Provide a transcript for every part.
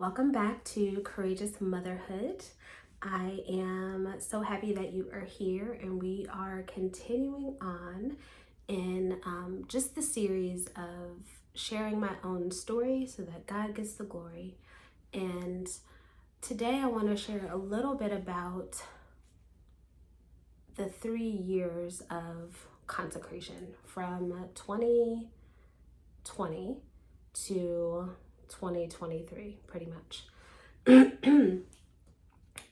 Welcome back to Courageous Motherhood. I am so happy that you are here, and we are continuing on in just the series of sharing my own story so that God gets the glory. And today I want to share a little bit about the 3 years of consecration from 2020 to 2023, pretty much. In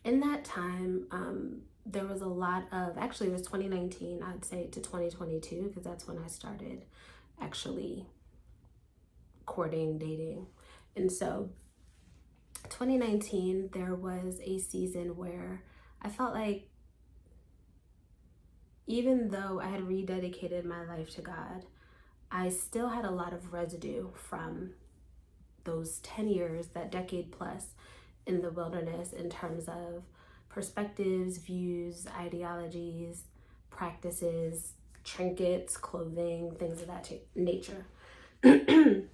that time, there was a lot of, actually it was 2019, I'd say, to 2022, because that's when I started actually courting, dating. And so 2019, there was a season where I felt like even though I had rededicated my life to God, I still had a lot of residue from those 10 years, that decade plus in the wilderness, in terms of perspectives, views, ideologies, practices, trinkets, clothing, things of that nature. And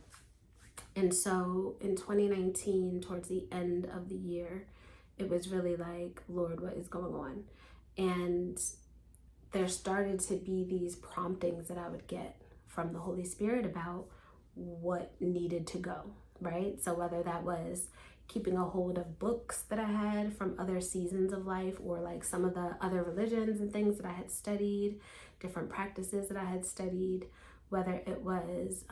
so in 2019, towards the end of the year, it was really like, Lord, what is going on? And there started to be these promptings that I would get from the Holy Spirit about what needed to go, right? So whether that was keeping a hold of books that I had from other seasons of life, or like some of the other religions and things that I had studied, different practices that I had studied, whether it was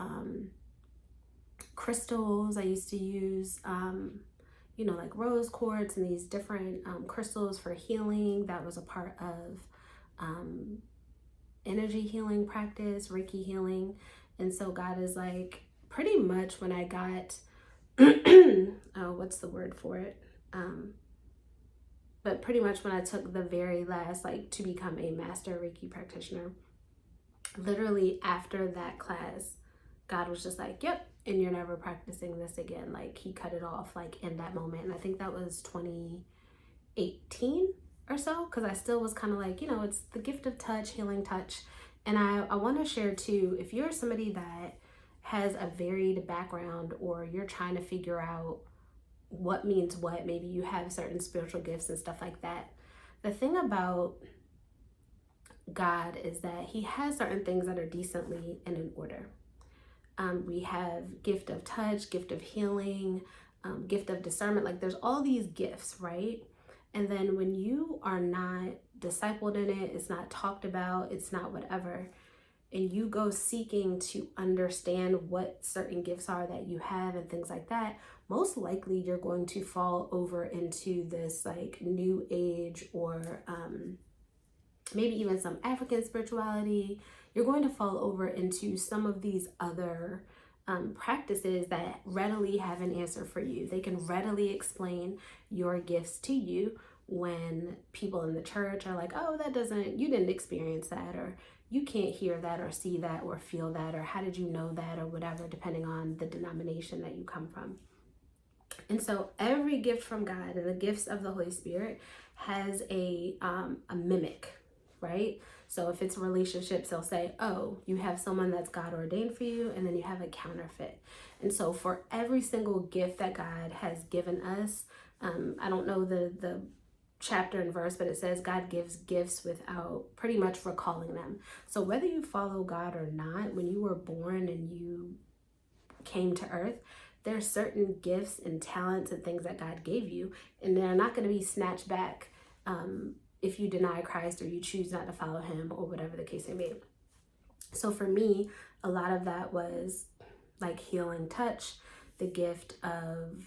crystals. I used to use, like rose quartz and these different crystals for healing. That was a part of energy healing practice, Reiki healing. And so God is like, pretty much when I got, what's the word for it? But pretty much when I took the very last, to become a master Reiki practitioner, literally after that class, God was just like, yep, and you're never practicing this again. Like, he cut it off in that moment. And I think that was 2018 or so, because I still was kind of like, it's the gift of touch, healing touch. And I want to share too, if you're somebody that has a varied background, or you're trying to figure out what means what, maybe you have certain spiritual gifts and stuff like that. The thing about God is that he has certain things that are decently and in order. We have gift of touch, gift of healing, gift of discernment. There's all these gifts, right? And then when you are not discipled in it, it's not talked about, it's not whatever, and you go seeking to understand what certain gifts are that you have and things like that, most likely you're going to fall over into this new age, or maybe even some African spirituality. You're going to fall over into some of these other practices that readily have an answer for you. They can readily explain your gifts to you when people in the church are like, oh, you didn't experience that, or you can't hear that or see that or feel that, or how did you know that, or whatever, depending on the denomination that you come from. And so every gift from God and the gifts of the Holy Spirit has a mimic, right? So if it's relationships, they'll say, oh, you have someone that's God ordained for you, and then you have a counterfeit. And so for every single gift that God has given us, I don't know the chapter and verse, but it says God gives gifts without pretty much recalling them. So whether you follow God or not, when you were born and you came to earth, there are certain gifts and talents and things that God gave you, and they're not going to be snatched back if you deny Christ, or you choose not to follow him, or whatever the case may be. So for me, a lot of that was healing touch, the gift of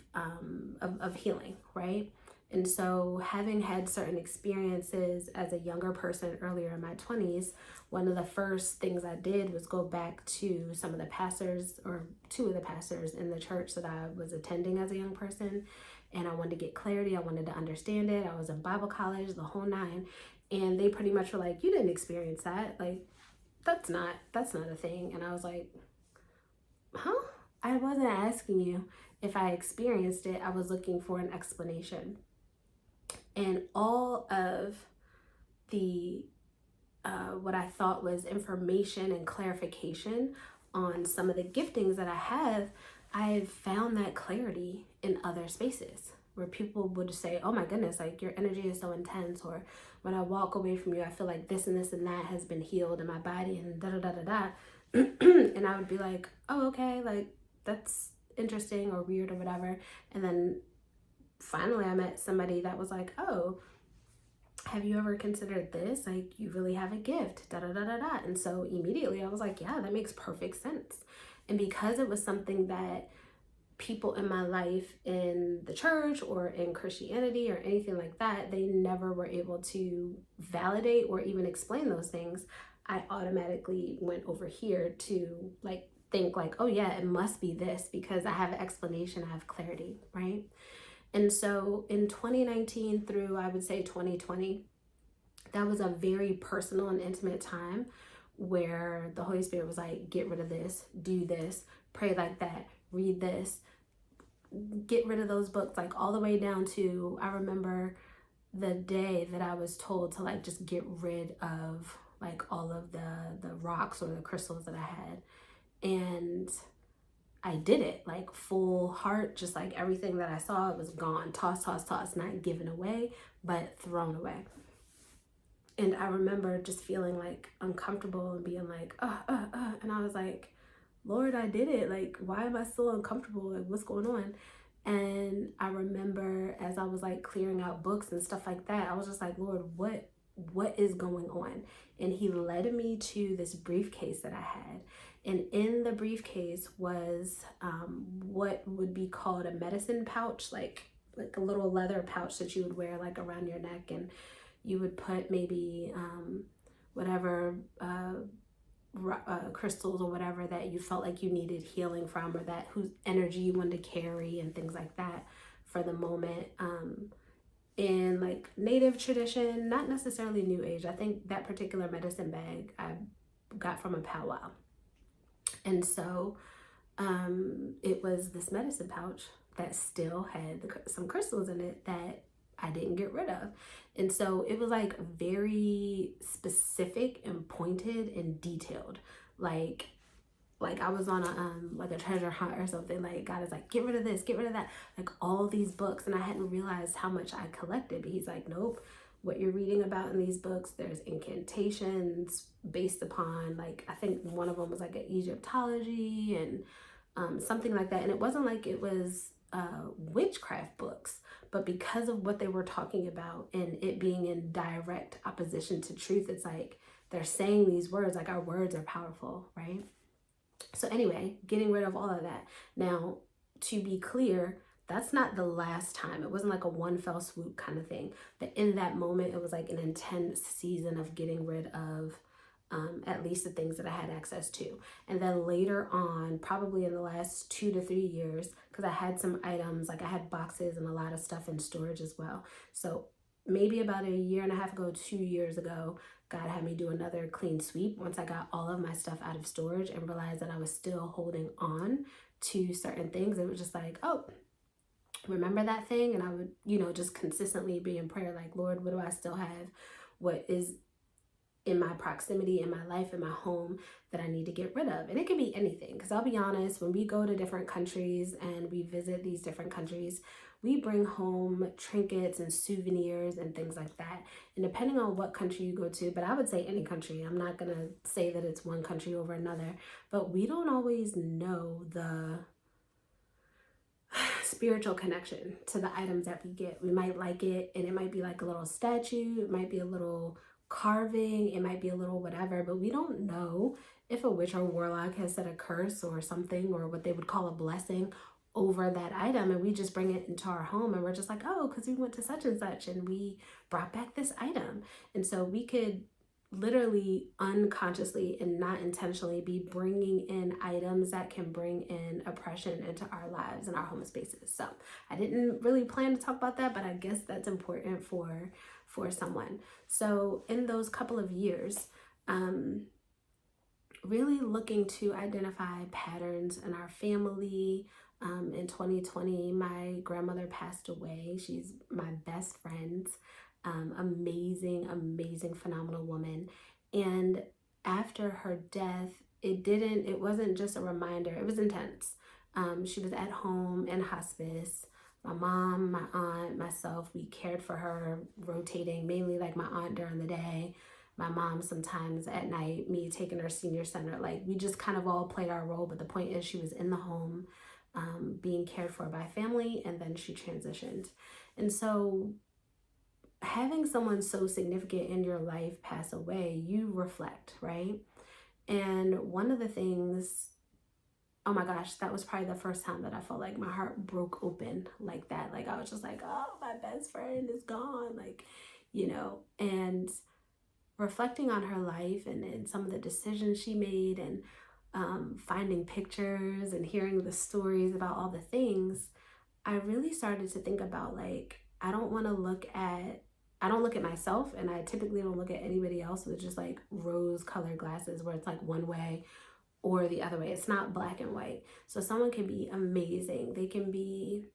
healing, right? And so having had certain experiences as a younger person earlier in my 20s, one of the first things I did was go back to some of the pastors, or two of the pastors in the church that I was attending as a young person. And I wanted to get clarity. I wanted to understand it. I was in Bible college, the whole nine. And they pretty much were like, you didn't experience that. That's not a thing. And I was like, huh? I wasn't asking you if I experienced it. I was looking for an explanation. And all of the what I thought was information and clarification on some of the giftings that I have found that clarity in other spaces where people would say, oh my goodness, like your energy is so intense, or when I walk away from you, I feel like this and this and that has been healed in my body, and da da da da da. And I would be like, oh, okay, like that's interesting or weird or whatever. And then finally I met somebody that was like, oh, have you ever considered this? Like, you really have a gift, da da da da da. And so immediately I was like, yeah, that makes perfect sense. And because it was something that people in my life in the church or in Christianity or anything like that, they never were able to validate or even explain those things, I automatically went over here to like think like, oh yeah, it must be this because I have an explanation, I have clarity, right? And so in 2019 through, I would say 2020, that was a very personal and intimate time where the Holy Spirit was like, get rid of this, do this, pray like that, read this, get rid of those books, like all the way down to, I remember the day that I was told to like just get rid of like all of the rocks or the crystals that I had. And I did it like full heart, just like everything that I saw, it was gone, toss, toss, toss, not given away, but thrown away. And I remember just feeling like uncomfortable and being like, and I was like, Lord, I did it. Like, why am I still uncomfortable? Like, what's going on? And I remember as I was like clearing out books and stuff like that, I was just like, Lord, what is going on? And he led me to this briefcase that I had. And in the briefcase was what would be called a medicine pouch, like a little leather pouch that you would wear like around your neck, and you would put maybe whatever crystals or whatever that you felt like you needed healing from, or that whose energy you wanted to carry and things like that for the moment. In like native tradition, not necessarily new age. I think that particular medicine bag I got from a powwow. And so it was this medicine pouch that still had some crystals in it that I didn't get rid of. And so it was like very specific and pointed and detailed. Like I was on a treasure hunt or something. Like God is like, get rid of this, get rid of that, like all these books. And I hadn't realized how much I collected, but he's like, nope, what you're reading about in these books, there's incantations based upon, like, I think one of them was like an Egyptology and something like that. And it wasn't like it was witchcraft books, but because of what they were talking about and it being in direct opposition to truth, it's like they're saying these words, like our words are powerful, right? So anyway, getting rid of all of that. Now, to be clear, that's not the last time. It wasn't like a one fell swoop kind of thing. But in that moment, it was like an intense season of getting rid of at least the things that I had access to. And then later on, probably in the last 2 to 3 years, because I had some items, like I had boxes and a lot of stuff in storage as well. So maybe about a year and a half ago, 2 years ago, God had me do another clean sweep once I got all of my stuff out of storage and realized that I was still holding on to certain things. It was just like, oh, remember that thing? And I would, just consistently be in prayer, like, Lord, what do I still have? What is in my proximity, in my life, in my home that I need to get rid of? And it could be anything, because I'll be honest, when we go to different countries and we visit these different countries, we bring home trinkets and souvenirs and things like that. And depending on what country you go to, but I would say any country, I'm not going to say that it's one country over another, but we don't always know the spiritual connection to the items that we get. We might like it and it might be like a little statue, it might be a little carving, it might be a little whatever, but we don't know if a witch or warlock has said a curse or something, or what they would call a blessing over that item, and we just bring it into our home and we're just like, oh, because we went to such and such and we brought back this item. And so we could literally unconsciously and not intentionally be bringing in items that can bring in oppression into our lives and our home spaces. So I didn't really plan to talk about that, but I guess that's important for someone. So in those couple of years, really looking to identify patterns in our family. In 2020, my grandmother passed away. She's my best friend. Amazing, phenomenal woman. And after her death, it wasn't just a reminder, it was intense. She was at home in hospice My mom, my aunt, myself, we cared for her, rotating, mainly like my aunt during the day, my mom sometimes at night, me taking her senior center. Like we just kind of all played our role, but the point is she was in the home, being cared for by family, and then she transitioned. And so having someone so significant in your life pass away, you reflect, right? And one of the things, oh my gosh, that was probably the first time that I felt like my heart broke open like that. Like I was just like, oh, my best friend is gone. Like, and reflecting on her life and some of the decisions she made, and finding pictures and hearing the stories about all the things, I really started to think about like, I don't look at myself, and I typically don't look at anybody else with just like rose colored glasses where it's like one way or the other way. It's not black and white. So someone can be amazing. They can be,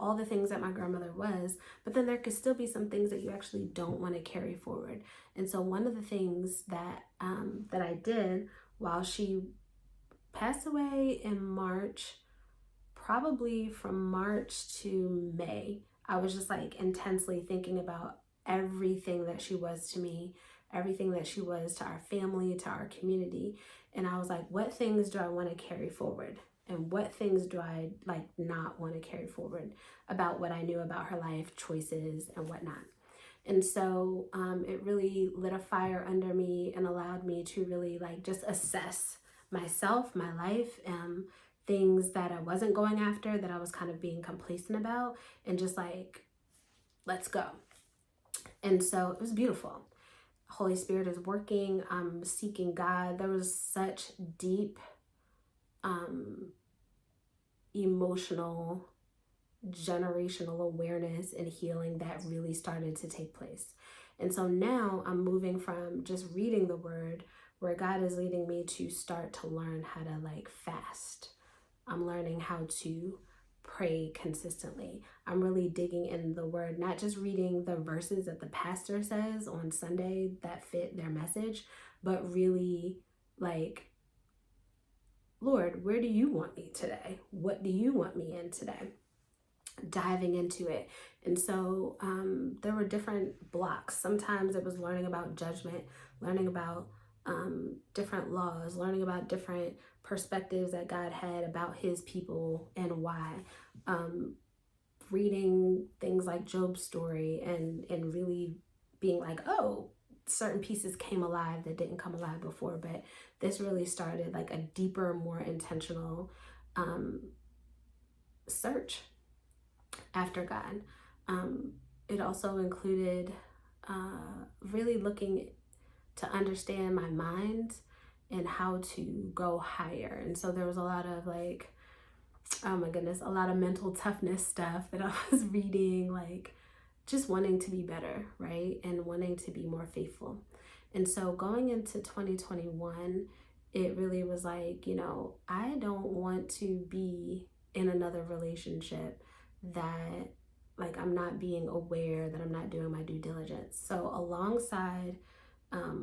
all the things that my grandmother was, but then there could still be some things that you actually don't want to carry forward. And so one of the things that I did while she passed away in March, probably from March to May, I was just like intensely thinking about everything that she was to me, everything that she was to our family, to our community. And I was like, what things do I want to carry forward? And what things do I like not want to carry forward about what I knew about her life, choices, and whatnot. And so it really lit a fire under me and allowed me to really like just assess myself, my life, things that I wasn't going after, that I was kind of being complacent about, and just like, let's go. And so it was beautiful. Holy Spirit is working. I'm seeking God. There was such deep emotional, generational awareness and healing that really started to take place. And so now I'm moving from just reading the word, where God is leading me to start to learn how to like fast. I'm learning how to pray consistently. I'm really digging in the word, not just reading the verses that the pastor says on Sunday that fit their message, but really like, Lord, where do you want me today? What do you want me in today? Diving into it. And so there were different blocks. Sometimes it was learning about judgment, learning about different laws, learning about different perspectives that God had about his people and why. Reading things like Job's story and really being like, oh, certain pieces came alive that didn't come alive before. But this really started like a deeper, more intentional search after God. It also included really looking to understand my mind and how to go higher. And so there was a lot of like, oh my goodness, a lot of mental toughness stuff that I was reading, like just wanting to be better, right? And wanting to be more faithful. And so going into 2021, it really was like, I don't want to be in another relationship that like I'm not being aware, that I'm not doing my due diligence. So alongside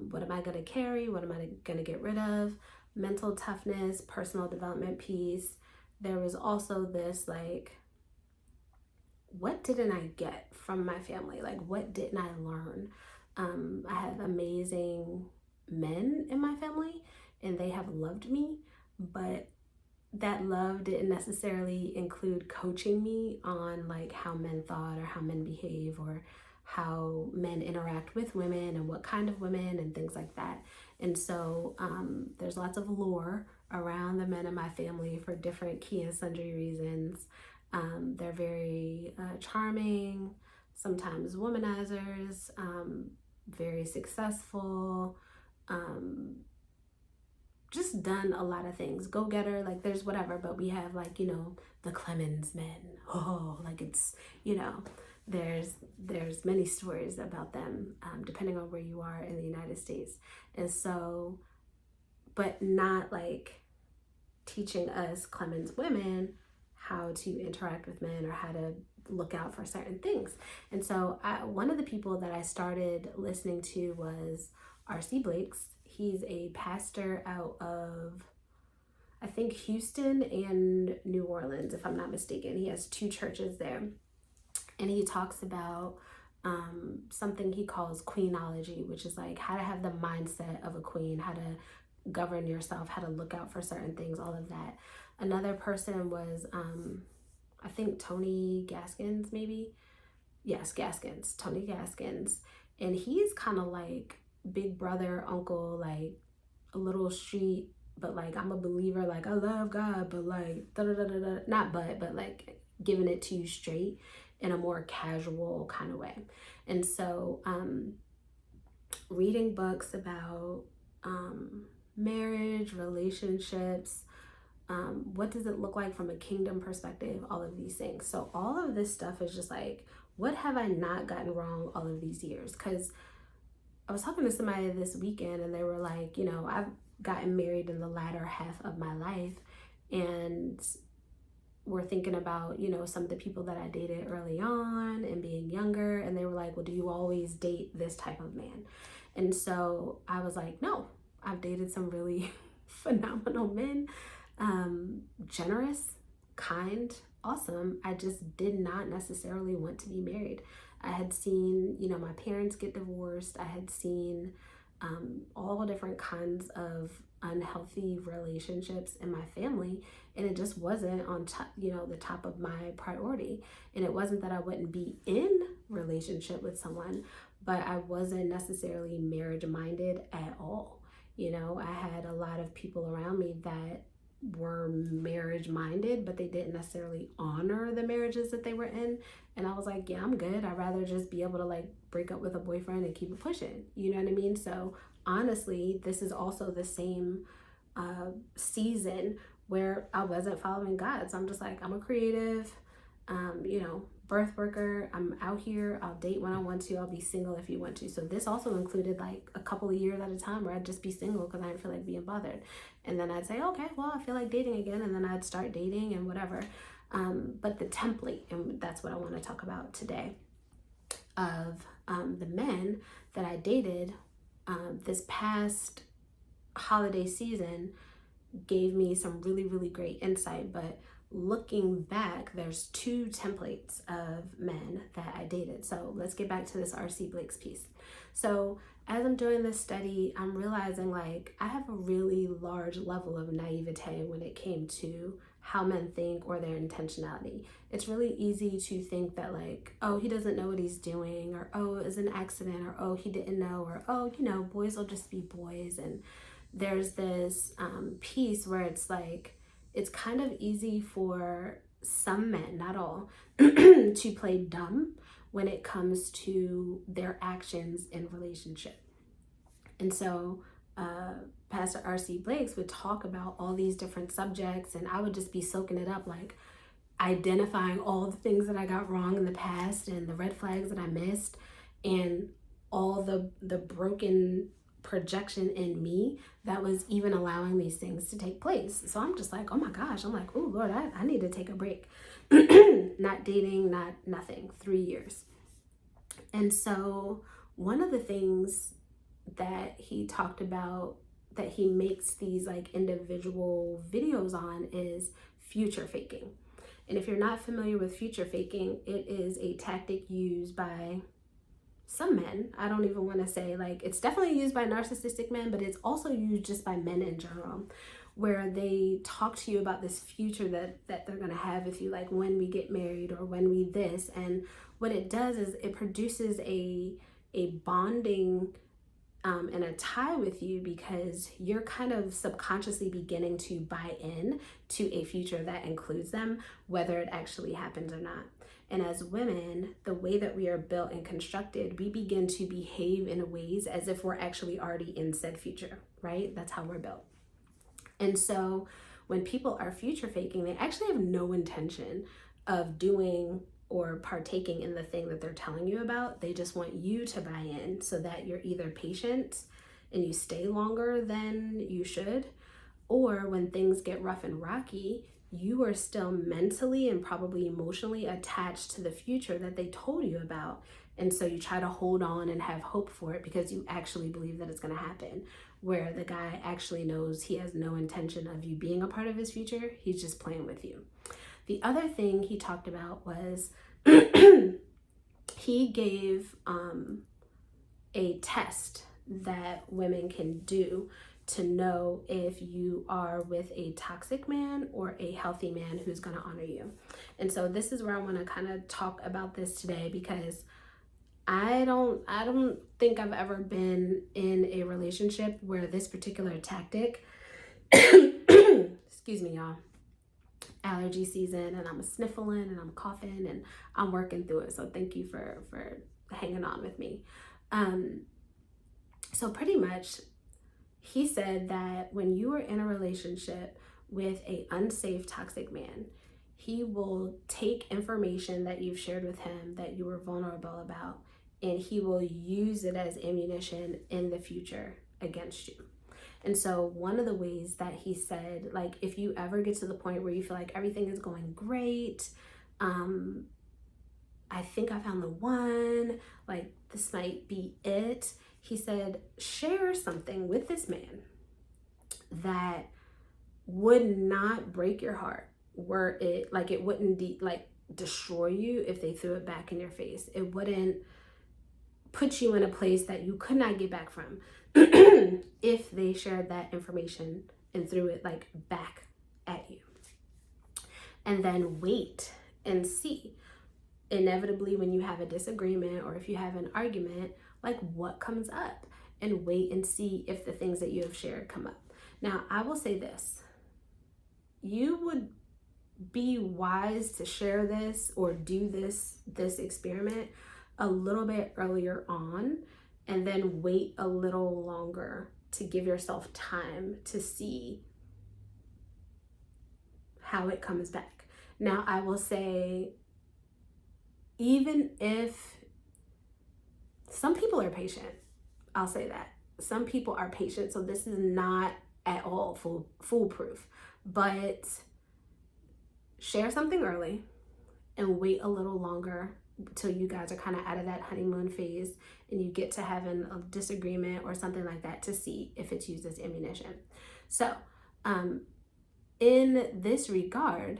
what am I going to carry? What am I going to get rid of? Mental toughness, personal development piece. There was also this like, what didn't I get from my family? Like, what didn't I learn? I have amazing men in my family, and they have loved me, but that love didn't necessarily include coaching me on like how men thought or how men behave or how men interact with women and what kind of women and things like that. And so there's lots of lore around the men in my family for different key and sundry reasons. They're very charming, sometimes womanizers, very successful, just done a lot of things, go-getter, like there's whatever, but we have like, the Clemens men, like it's, there's many stories about them, depending on where you are in the United States. And so, but not like teaching us Clemens women how to interact with men or how to look out for certain things. And so one of the people that I started listening to was R.C. Blakes. He's a pastor out of, I think Houston and New Orleans, if I'm not mistaken. He has 2 churches there. And he talks about something he calls queenology, which is like how to have the mindset of a queen, how to govern yourself, how to look out for certain things, all of that. Another person was, I think Tony Gaskins, maybe. Yes, Gaskins, Tony Gaskins. And he's kind of like big brother, uncle, like a little street, but like I'm a believer, like I love God, but like da da da da da, not but like giving it to you straight in a more casual kind of way. And so reading books about marriage, relationships, what does it look like from a kingdom perspective, all of these things. So all of this stuff is just like, what have I not gotten wrong all of these years? Because I was talking to somebody this weekend and they were like, you know, I've gotten married in the latter half of my life, and we're thinking about, you know, some of the people that I dated early on and being younger, and they were like, well, do you always date this type of man? And so I was like, no, I've dated some really phenomenal men, generous, kind, awesome. I just did not necessarily want to be married. I had seen, you know, my parents get divorced. I had seen all different kinds of unhealthy relationships in my family, and it just wasn't on top, you know, the top of my priority. And it wasn't that I wouldn't be in relationship with someone, but I wasn't necessarily marriage minded at all. You know, I had a lot of people around me that were marriage minded, but they didn't necessarily honor the marriages that they were in. And I was like, yeah, I'm good. I'd rather just be able to like break up with a boyfriend and keep it pushing. You know what I mean? So honestly, this is also the same season where I wasn't following God. So I'm just like, I'm a creative, you know, birth worker. I'm out here. I'll date when I want to. I'll be single if you want to. So this also included like a couple of years at a time where I'd just be single because I didn't feel like being bothered. And then I'd say, okay, well, I feel like dating again. And then I'd start dating and whatever. But the template, and that's what I want to talk about today, of the men that I dated this past holiday season gave me some really, really great insight. But looking back, there's 2 templates of men that I dated. So let's get back to this R.C. Blake's piece. So as I'm doing this study, I'm realizing like I have a really large level of naivete when it came to how men think or their intentionality. It's really easy to think that like, oh, he doesn't know what he's doing, or oh, it was an accident, or oh, he didn't know, or oh, you know, boys will just be boys. And there's this piece where it's like, it's kind of easy for some men, not all, to play dumb when it comes to their actions in relationship. And so Pastor R.C. Blakes would talk about all these different subjects, and I would just be soaking it up, like identifying all the things that I got wrong in the past and the red flags that I missed and all the broken projection in me that was even allowing these things to take place. So I'm just like, oh my gosh, I'm like, oh Lord, I need to take a break. Not dating, not nothing, 3 years. And so one of the things that he talked about that he makes these like individual videos on is future faking. And if you're not familiar with future faking, it is a tactic used by some men. I don't even want to say like, it's definitely used by narcissistic men, but it's also used just by men in general, where they talk to you about this future that they're going to have with you, like when we get married or when we this. And what it does is it produces a bonding and a tie with you, because you're kind of subconsciously beginning to buy in to a future that includes them, whether it actually happens or not. And as women, the way that we are built and constructed, we begin to behave in ways as if we're actually already in said future, right? That's how we're built. And so when people are future faking, they actually have no intention of doing or partaking in the thing that they're telling you about. They just want you to buy in so that you're either patient and you stay longer than you should, or when things get rough and rocky, you are still mentally and probably emotionally attached to the future that they told you about. And so you try to hold on and have hope for it because you actually believe that it's going to happen. where the guy actually knows he has no intention of you being a part of his future. He's just playing with you. The other thing he talked about was he gave a test that women can do to know if you are with a toxic man or a healthy man who's going to honor you. And so this is where I want to kind of talk about this today, because I don't think I've ever been in a relationship where this particular tactic excuse me, y'all, allergy season, and I'm sniffling and I'm coughing and I'm working through it. So thank you for hanging on with me. So pretty much he said that when you are in a relationship with a unsafe, toxic man, he will take information that you've shared with him that you were vulnerable about, and he will use it as ammunition in the future against you. And so one of the ways that he said, like, if you ever get to the point where you feel like everything is going great, I think I found the one, like this might be it. He said, share something with this man that would not break your heart, where it wouldn't destroy you if they threw it back in your face. It wouldn't put you in a place that you could not get back from if they shared that information and threw it like back at you. And then wait and see. Inevitably, when you have a disagreement or if you have an argument, like what comes up, and wait and see if the things that you have shared come up. Now, I will say this. You would be wise to share this or do this experiment a little bit earlier on, and then wait a little longer to give yourself time to see how it comes back. Now, I will say, even if some people are patient, I'll say that. Some people are patient, so this is not at all foolproof. But share something early and wait a little longer till you guys are kind of out of that honeymoon phase and you get to having a disagreement or something like that, to see if it's used as ammunition. So in this regard,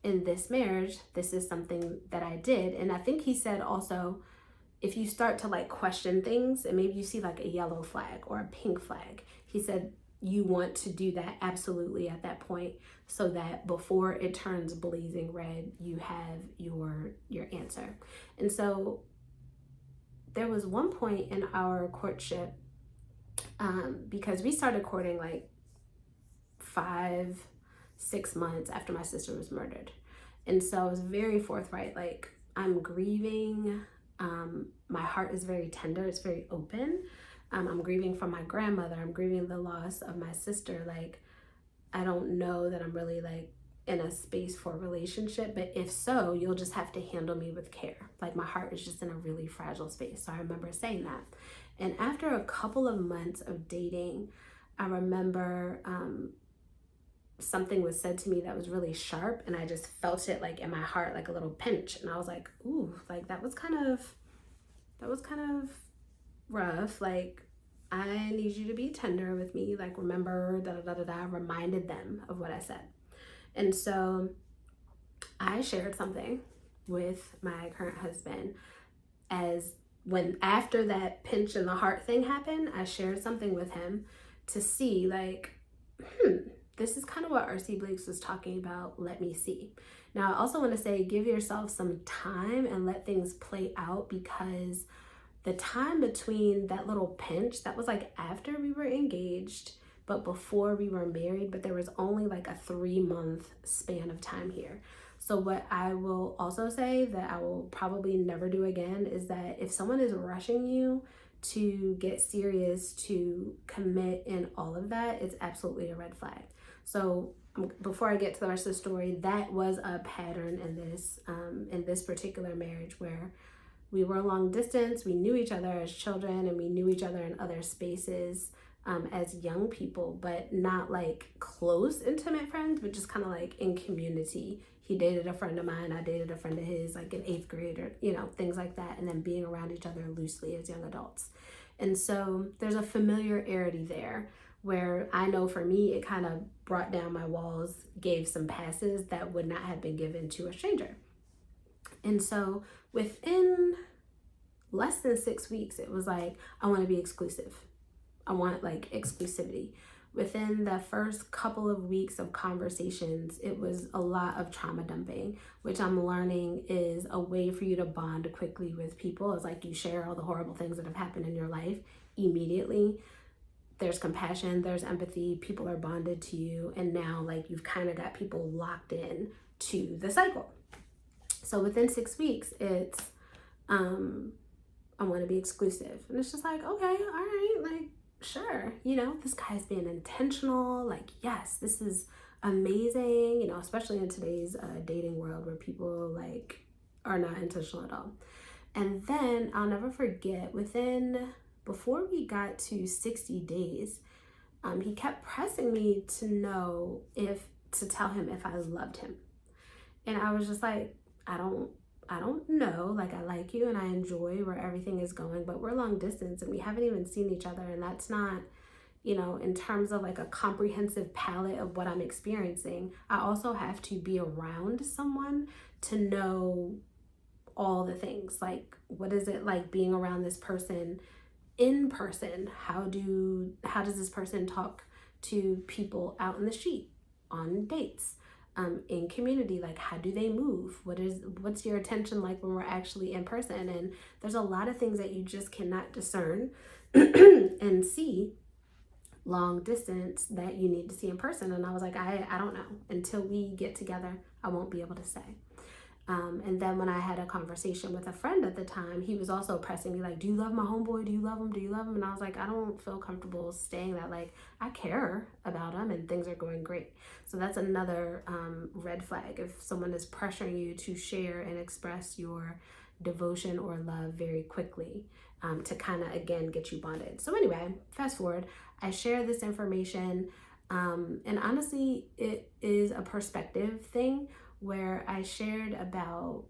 in this marriage, this is something that I did. And I think he said also, if you start to like question things and maybe you see like a yellow flag or a pink flag, he said you want to do that absolutely at that point, so that before it turns blazing red, you have your answer. And so there was one point in our courtship, because we started courting like 5-6 months after my sister was murdered. And so I was very forthright, like, I'm grieving. My heart is very tender. It's very open. I'm grieving from my grandmother. I'm grieving the loss of my sister. Like, I don't know that I'm really like in a space for a relationship, but if so, you'll just have to handle me with care. Like, my heart is just in a really fragile space. So I remember saying that. And after a couple of months of dating, I remember something was said to me that was really sharp, and I just felt it like in my heart, like a little pinch. And I was like, ooh, like that was kind of rough. Like, I need you to be tender with me. Like, remember, reminded them of what I said. And so I shared something with my current husband after that pinch in the heart thing happened, I shared something with him to see like, this is kind of what R.C. Blakes was talking about. Let me see. Now, I also want to say, give yourself some time and let things play out, because the time between that little pinch, that was like after we were engaged, but before we were married, but there was only like a 3-month span of time here. So what I will also say that I will probably never do again is that if someone is rushing you to get serious, to commit and all of that, it's absolutely a red flag. So before I get to the rest of the story, that was a pattern in this particular marriage, where we were long distance. We knew each other as children, and we knew each other in other spaces as young people, but not like close, intimate friends, but just kind of like in community. He dated a friend of mine, I dated a friend of his, like in 8th grade, or, you know, things like that. And then being around each other loosely as young adults. And so there's a familiarity there. where I know for me, it kind of brought down my walls, gave some passes that would not have been given to a stranger. And so within less than 6 weeks, it was like, I want to be exclusive. I want like exclusivity. Within the first couple of weeks of conversations, it was a lot of trauma dumping, which I'm learning is a way for you to bond quickly with people. It's like you share all the horrible things that have happened in your life immediately. There's compassion, there's empathy, people are bonded to you, and now like you've kind of got people locked in to the cycle. So within 6 weeks, it's I want to be exclusive. And it's just like, okay, all right, like, sure, this guy's being intentional. Like, yes, this is amazing, especially in today's dating world where people like are not intentional at all. And then I'll never forget, before we got to 60 days, he kept pressing me to tell him if I loved him. And I was just like, I don't know, like I like you and I enjoy where everything is going, but we're long distance and we haven't even seen each other. And that's not, in terms of like a comprehensive palette of what I'm experiencing, I also have to be around someone to know all the things. Like, what is it like being around this person in person? How does this person talk to people out in the street, on dates? In community, like how do they move? What's your attention like when we're actually in person? And there's a lot of things that you just cannot discern and see long distance that you need to see in person. And I was like, I don't know. Until we get together, I won't be able to say. And then when I had a conversation with a friend at the time, he was also pressing me like, do you love my homeboy? Do you love him? Do you love him? And I was like, I don't feel comfortable saying that. Like, I care about him and things are going great. So that's another red flag. If someone is pressuring you to share and express your devotion or love very quickly, to kind of, again, get you bonded. So anyway, fast forward, I share this information. And honestly, it is a perspective thing, where I shared about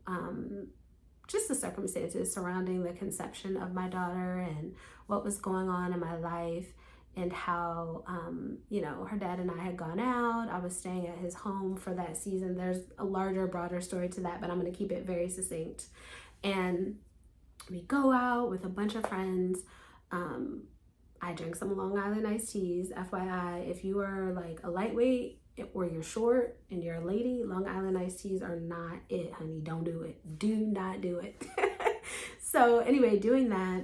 just the circumstances surrounding the conception of my daughter and what was going on in my life, and how, her dad and I had gone out. I was staying at his home for that season. There's a larger, broader story to that, but I'm going to keep it very succinct. And we go out with a bunch of friends. I drank some Long Island iced teas. FYI, if you are like a lightweight, or you're short and you're a lady, Long Island iced teas are not it, honey. Don't do it. Do not do it. So anyway, doing that,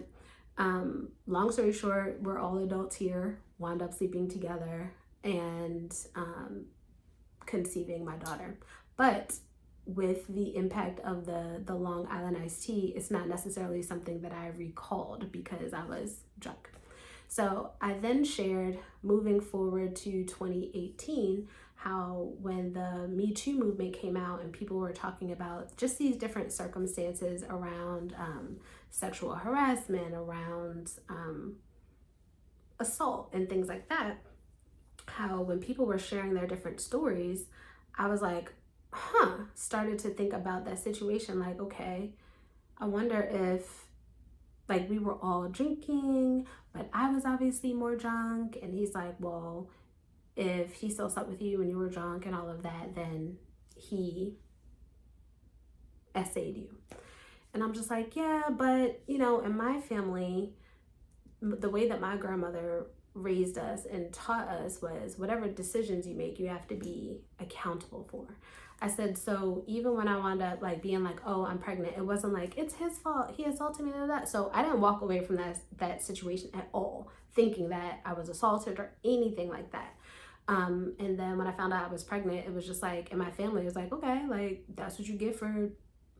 long story short, we're all adults here, wound up sleeping together and conceiving my daughter. But with the impact of the Long Island iced tea, it's not necessarily something that I recalled because I was drunk. So I then shared, moving forward to 2018, how when the Me Too movement came out and people were talking about just these different circumstances around sexual harassment, around assault and things like that, how when people were sharing their different stories, I was like, started to think about that situation. Like, okay, I wonder if like we were all drinking, but I was obviously more drunk. And he's like, well, if he still slept with you when you were drunk and all of that, then he essayed you. And I'm just like, yeah, but in my family, the way that my grandmother raised us and taught us was whatever decisions you make, you have to be accountable for. I said, so even when I wound up like being like, oh, I'm pregnant, it wasn't like, it's his fault, he assaulted me, that. So I didn't walk away from that situation at all, thinking that I was assaulted or anything like that. And then when I found out I was pregnant, it was just like, in my family, it was like, okay, like that's what you get for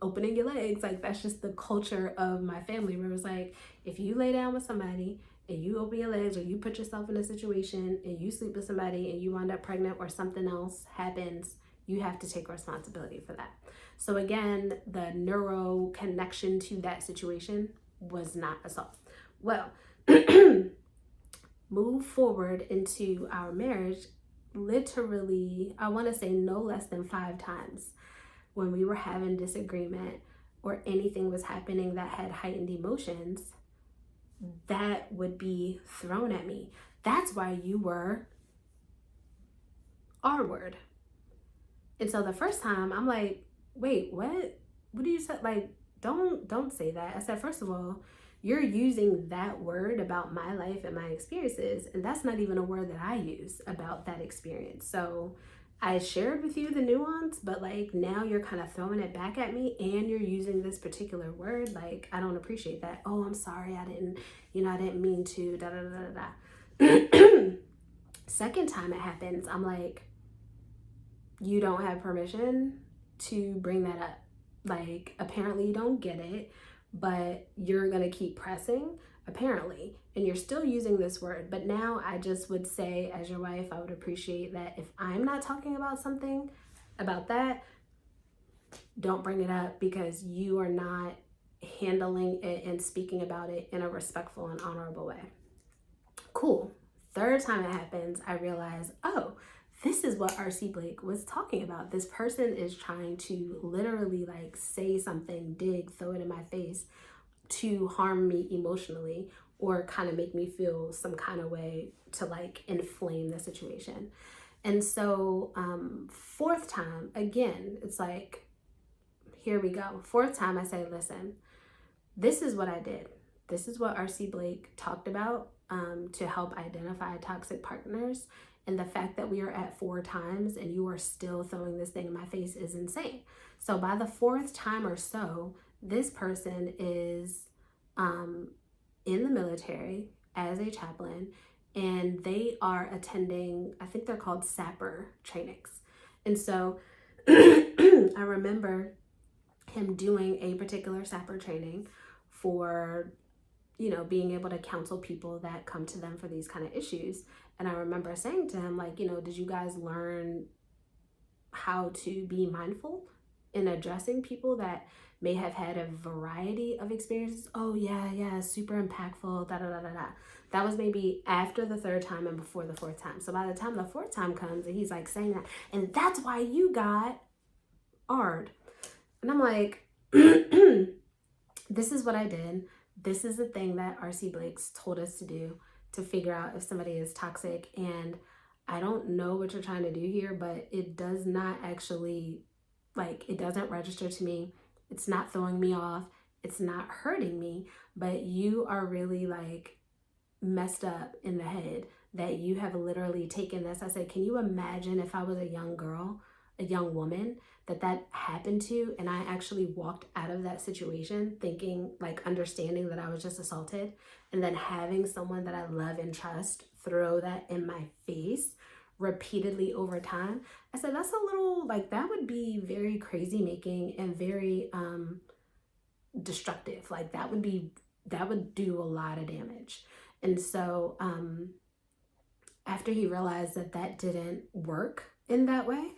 opening your legs. Like that's just the culture of my family, where it was like, if you lay down with somebody and you open your legs, or you put yourself in a situation and you sleep with somebody and you wind up pregnant or something else happens, you have to take responsibility for that. So again, the neuro connection to that situation was not assault. Well, move forward into our marriage, literally, I want to say no less than 5 times when we were having disagreement or anything was happening that had heightened emotions, that would be thrown at me. that's why you were R word. And so the first time I'm like, wait, what do you say? Like, don't say that. I said, first of all, you're using that word about my life and my experiences, and that's not even a word that I use about that experience. So I shared with you the nuance, but like now you're kind of throwing it back at me and you're using this particular word. Like, I don't appreciate that. Oh, I'm sorry. I didn't mean to, da da da da. Second time it happens, I'm like, you don't have permission to bring that up. Like, apparently you don't get it, but you're gonna keep pressing, apparently, and you're still using this word. But now I just would say, as your wife, I would appreciate that if I'm not talking about something about that, don't bring it up, because you are not handling it and speaking about it in a respectful and honorable way. Cool. Third time it happens, I realize, oh, this is what R.C. Blake was talking about. This person is trying to literally like say something, throw it in my face to harm me emotionally or kind of make me feel some kind of way to like inflame the situation. And so fourth time, again, it's like, here we go. Fourth time I say, listen, this is what I did. This is what R.C. Blake talked about to help identify toxic partners. And the fact that we are at 4 times and you are still throwing this thing in my face is insane. So by the 4th time or so, this person is in the military as a chaplain, and they are attending, I think they're called sapper trainings. And so I remember him doing a particular sapper training for, being able to counsel people that come to them for these kind of issues. And I remember saying to him, like, did you guys learn how to be mindful in addressing people that may have had a variety of experiences? Oh, yeah, super impactful, da da da da da. That was maybe after the 3rd time and before the 4th time. So by the time the 4th time comes and he's like saying that, and that's why you got R'd. And I'm like, this is what I did. This is the thing that R.C. Blake's told us to do to figure out if somebody is toxic. And I don't know what you're trying to do here, but it does not actually, it doesn't register to me. It's not throwing me off. It's not hurting me, but you are really messed up in the head that you have literally taken this. I said, can you imagine if I was a young girl, a young woman that happened to, and I actually walked out of that situation thinking, understanding that I was just assaulted, and then having someone that I love and trust throw that in my face repeatedly over time. I said, that's a little, that would be very crazy making and very destructive. That would do a lot of damage. And so after he realized that didn't work in that way,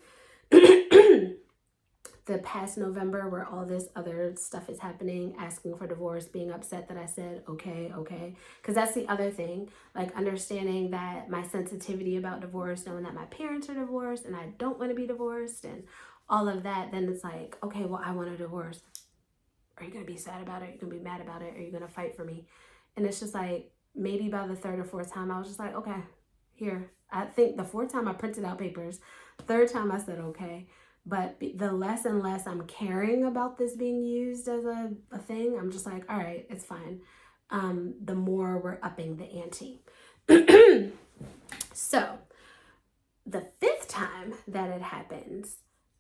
the past November, where all this other stuff is happening, asking for divorce, being upset that I said, okay. Because that's the other thing, understanding that my sensitivity about divorce, knowing that my parents are divorced and I don't want to be divorced and all of that, then it's like, okay, well, I want a divorce. Are you going to be sad about it? Are you going to be mad about it? Are you going to fight for me? And it's just maybe by the 3rd or 4th time, I was just like, okay, here. I think the 4th time I printed out papers. 3rd time I said, okay. But the less and less I'm caring about this being used as a thing, I'm just like, all right, it's fine. The more we're upping the ante. So the 5th time that it happens,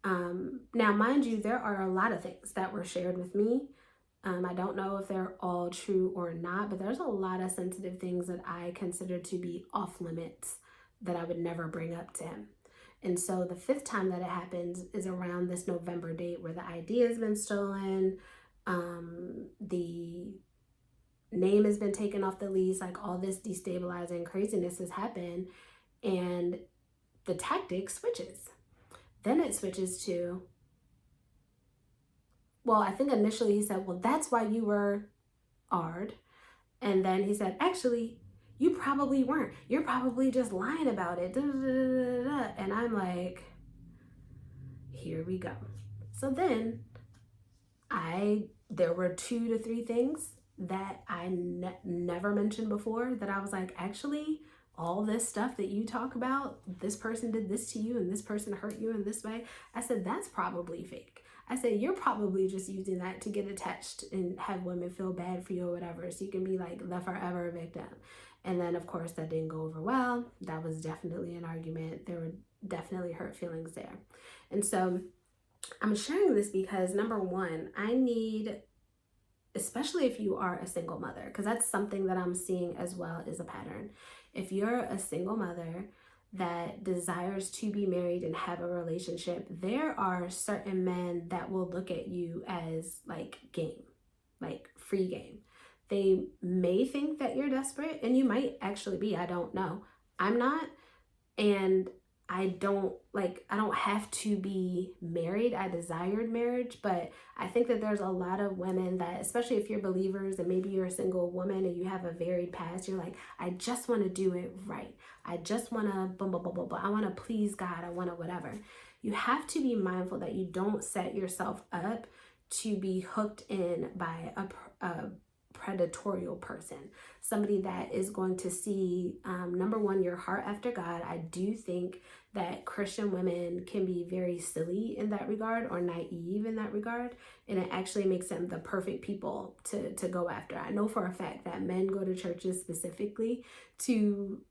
now mind you, there are a lot of things that were shared with me. I don't know if they're all true or not, but there's a lot of sensitive things that I consider to be off limits that I would never bring up to him. And so the 5th time that it happens is around this November date where the ID has been stolen, the name has been taken off the lease, all this destabilizing craziness has happened, and the tactic switches. Then it switches to, well, I think initially he said, well, that's why you were R'd. And then he said, actually, you probably weren't. You're probably just lying about it. Da, da, da, da, da. And I'm like, here we go. So then there were 2 to 3 things that I never mentioned before that I was like, actually, all this stuff that you talk about, this person did this to you and this person hurt you in this way, I said, that's probably fake. I said, you're probably just using that to get attached and have women feel bad for you or whatever, so you can be like the forever victim. And then, of course, that didn't go over well. That was definitely an argument. There were definitely hurt feelings there. And so I'm sharing this because, number one, I need, especially if you are a single mother, because that's something that I'm seeing as well as a pattern. If you're a single mother that desires to be married and have a relationship, there are certain men that will look at you as like game, like free game. They may think that you're desperate, and you might actually be. I don't know. I'm not. And I don't have to be married. I desired marriage, but I think that there's a lot of women that, especially if you're believers and maybe you're a single woman and you have a varied past, you're like, I just want to do it right. I just want to blah, blah, blah, blah, blah. I want to please God. I want to whatever. You have to be mindful that you don't set yourself up to be hooked in by a predatorial person, somebody that is going to see, number one, your heart after God. I do think that Christian women can be very silly in that regard, or naive in that regard, and it actually makes them the perfect people to go after. I know for a fact that men go to churches specifically to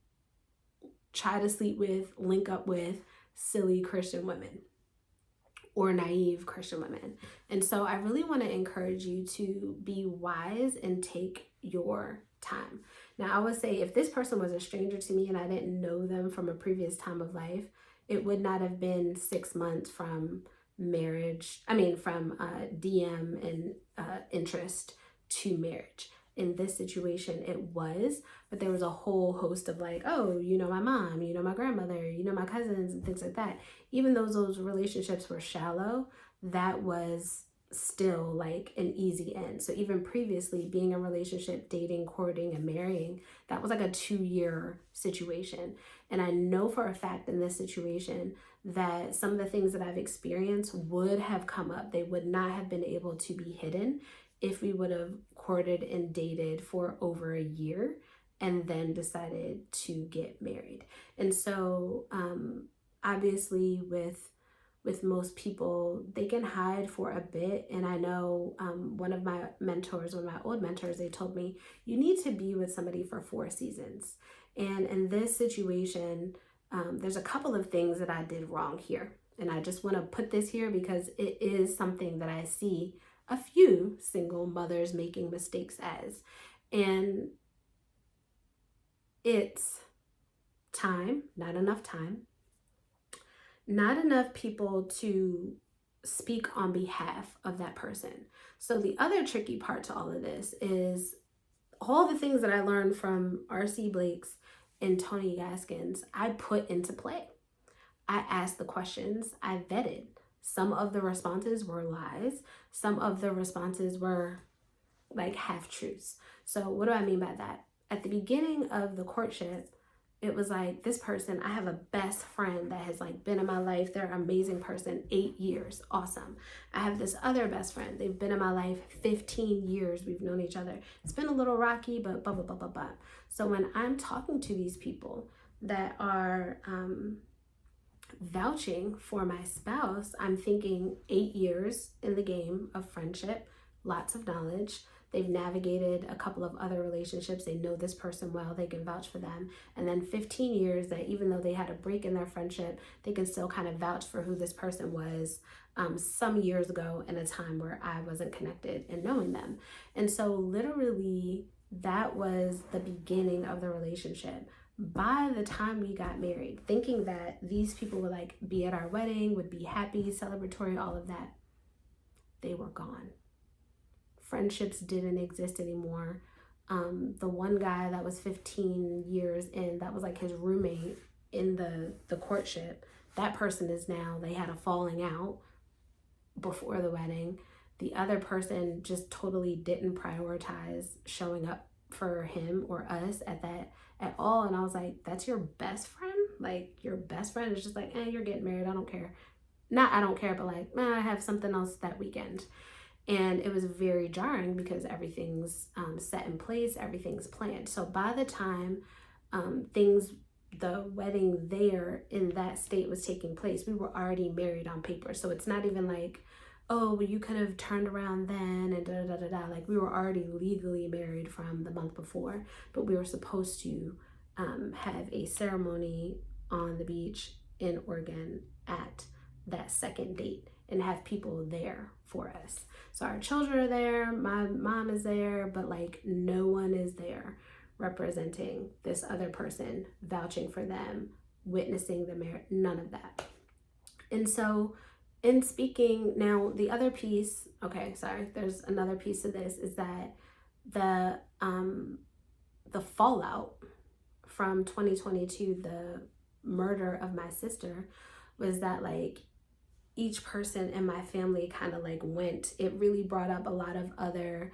try to sleep with, link up with silly Christian women or naive Christian women. And so I really want to encourage you to be wise and take your time. Now, I would say if this person was a stranger to me and I didn't know them from a previous time of life, it would not have been 6 months from from DM and interest to marriage. In this situation, it was, but there was a whole host of like, oh, you know my mom, you know my grandmother, you know my cousins, and things like that. Even though those relationships were shallow, that was still like an easy end. So even previously, being in a relationship, dating, courting, and marrying, that was like a 2-year situation. And I know for a fact in this situation that some of the things that I've experienced would have come up. They would not have been able to be hidden if we would have courted and dated for over a year and then decided to get married. And so obviously with most people, they can hide for a bit. And I know one of my old mentors, they told me, you need to be with somebody for 4 seasons. And in this situation, there's a couple of things that I did wrong here. And I just want to put this here because it is something that I see a few single mothers making mistakes as. And it's time, not enough time, not enough people to speak on behalf of that person. So the other tricky part to all of this is all the things that I learned from R.C. Blakes and Tony Gaskins, I put into play. I asked the questions, I vetted. Some of the responses were lies. Some of the responses were like half-truths. So what do I mean by that? At the beginning of the courtship, it was like, this person, I have a best friend that has like been in my life. They're an amazing person, 8 years, awesome. I have this other best friend. They've been in my life 15 years. We've known each other. It's been a little rocky, but blah, blah, blah, blah, blah. So when I'm talking to these people that are vouching for my spouse, I'm thinking 8 years in the game of friendship, lots of knowledge. They've navigated a couple of other relationships. They know this person well. They can vouch for them. And then 15 years that even though they had a break in their friendship, they can still kind of vouch for who this person was some years ago in a time where I wasn't connected and knowing them. And so literally that was the beginning of the relationship. By the time we got married, thinking that these people would like be at our wedding, would be happy, celebratory, all of that, they were gone. Friendships didn't exist anymore. The one guy that was 15 years in, that was like his roommate in the courtship, that person is now, they had a falling out before the wedding. The other person just totally didn't prioritize showing up for him or us at all. And I was like, that's your best friend? Like, your best friend is just like, you're getting married, I don't care. Not I don't care, but like, I have something else that weekend. And it was very jarring because everything's set in place, everything's planned. So by the time things, the wedding there in that state was taking place. We were already married on paper. So it's not even like, oh, well, you could have turned around then and da da da da. Like, we were already legally married from the month before, but we were supposed to have a ceremony on the beach in Oregon at that second date and have people there for us. So our children are there, my mom is there, but like no one is there representing this other person, vouching for them, witnessing the marriage, none of that. And so in speaking, now the other piece, okay, sorry, there's another piece of this, is that the fallout from 2022, the murder of my sister, was that like each person in my family kind of like went, it really brought up a lot of other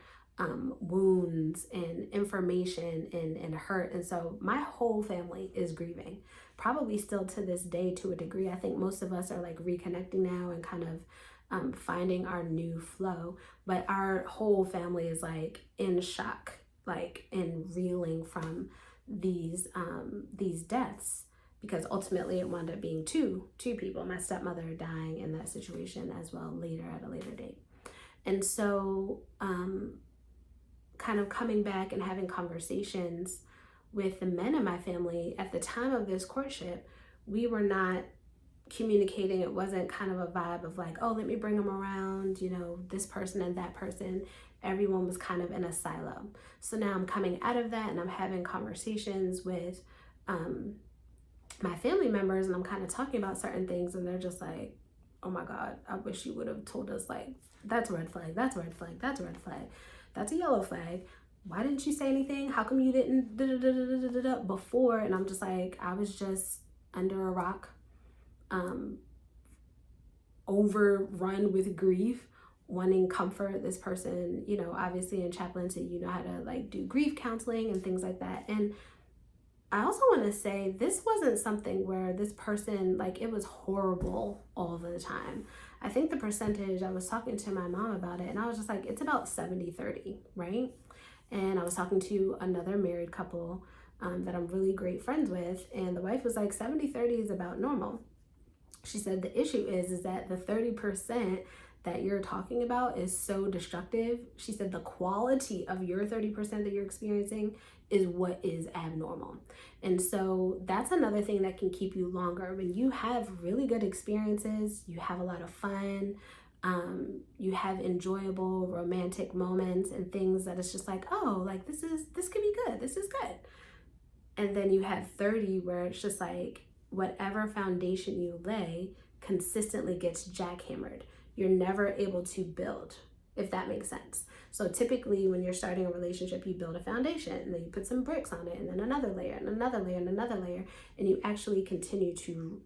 wounds and information and hurt. And so my whole family is grieving, probably still to this day to a degree. I think most of us are like reconnecting now and kind of finding our new flow, but our whole family is like in shock, like and reeling from these deaths, because ultimately it wound up being two people, my stepmother dying in that situation as well later at a later date. And so kind of coming back and having conversations with the men in my family at the time of this courtship, we were not communicating. It wasn't kind of a vibe of like, oh, let me bring them around, you know, this person and that person. Everyone was kind of in a silo. So now I'm coming out of that and I'm having conversations with my family members, and I'm kind of talking about certain things, and they're just like, oh my God, I wish you would have told us, like, that's a red flag, that's a red flag, that's a red flag, that's a yellow flag. Why didn't you say anything? How come you didn't before? And I'm just like, I was just under a rock, overrun with grief, wanting comfort. This person, you know, obviously in chaplaincy, you know how to like do grief counseling and things like that. And I also want to say this wasn't something where this person, like, it was horrible all the time. I think the percentage, I was talking to my mom about it, and I was just like, it's about 70-30, right? And I was talking to another married couple that I'm really great friends with, and the wife was like, 70-30 is about normal. She said the issue is that the 30% that you're talking about is so destructive. She said the quality of your 30% that you're experiencing is what is abnormal. And so that's another thing that can keep you longer. When you have really good experiences, you have a lot of fun, you have enjoyable romantic moments and things that it's just like, oh, like this could be good, this is good. And then you have 30 where it's just like whatever foundation you lay consistently gets jackhammered. You're never able to build, if that makes sense. So typically when you're starting a relationship, you build a foundation and then you put some bricks on it and then another layer and another layer and another layer, and you actually continue to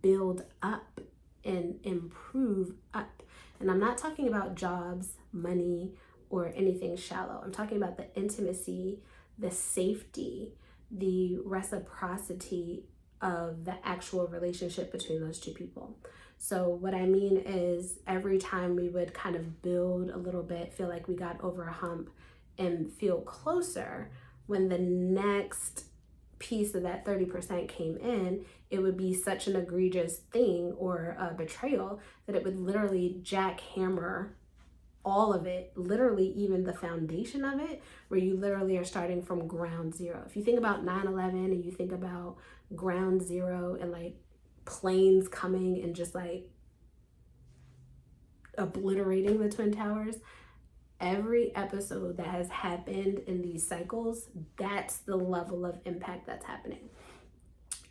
build up and improve up. And I'm not talking about jobs, money, or anything shallow. I'm talking about the intimacy, the safety, the reciprocity of the actual relationship between those two people. So what I mean is every time we would kind of build a little bit, feel like we got over a hump and feel closer, when the next piece of that 30% came in, it would be such an egregious thing or a betrayal that it would literally jackhammer all of it, literally even the foundation of it, where you literally are starting from ground zero. If you think about 9/11 and you think about ground zero and like planes coming and just like obliterating the Twin Towers, every episode that has happened in these cycles, that's the level of impact that's happening.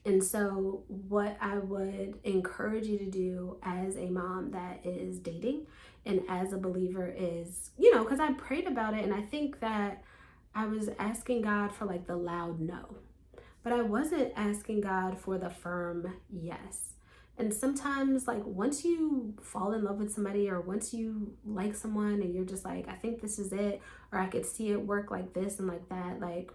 And so what I would encourage you to do as a mom that is dating and as a believer is, you know, because I prayed about it and I think that I was asking God for like the loud no, but I wasn't asking God for the firm yes. And sometimes like once you fall in love with somebody or once you like someone and you're just like, I think this is it, or I could see it work like this and like that, like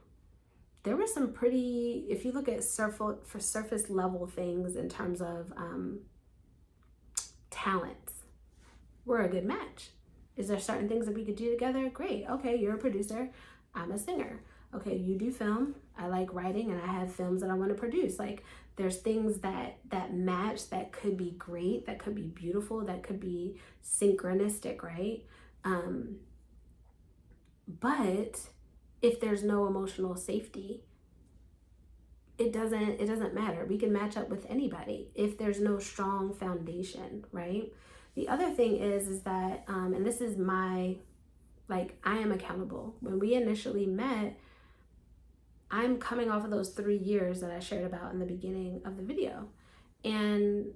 there were some pretty, if you look at surface level things in terms of talents, we're a good match. Is there certain things that we could do together? Great. Okay, you're a producer, I'm a singer. okay, you do film, I like writing, and I have films that I want to produce. Like, there's things that match, that could be great, that could be beautiful, that could be synchronistic, right? But if there's no emotional safety, it doesn't matter. We can match up with anybody if there's no strong foundation, right? The other thing is that and this is my, like, I am accountable. When we initially met, I'm coming off of those 3 years that I shared about in the beginning of the video. And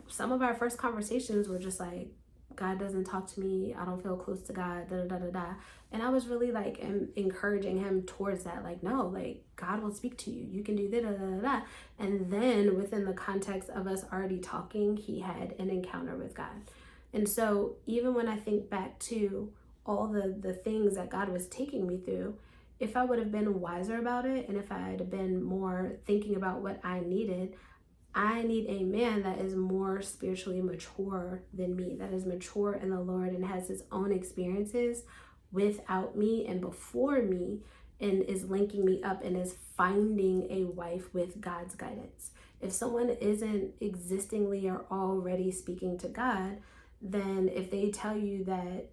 some of our first conversations were just like, God doesn't talk to me, I don't feel close to God, da da da da. And I was really like encouraging him towards that, like, no, like, God will speak to you, you can do da da da da. And then within the context of us already talking, he had an encounter with God. And so even when I think back to all the things that God was taking me through, if I would have been wiser about it, and if I had been more thinking about what I need a man that is more spiritually mature than me, that is mature in the Lord and has his own experiences without me and before me, and is linking me up and is finding a wife with God's guidance. If someone isn't existingly or already speaking to God, then if they tell you that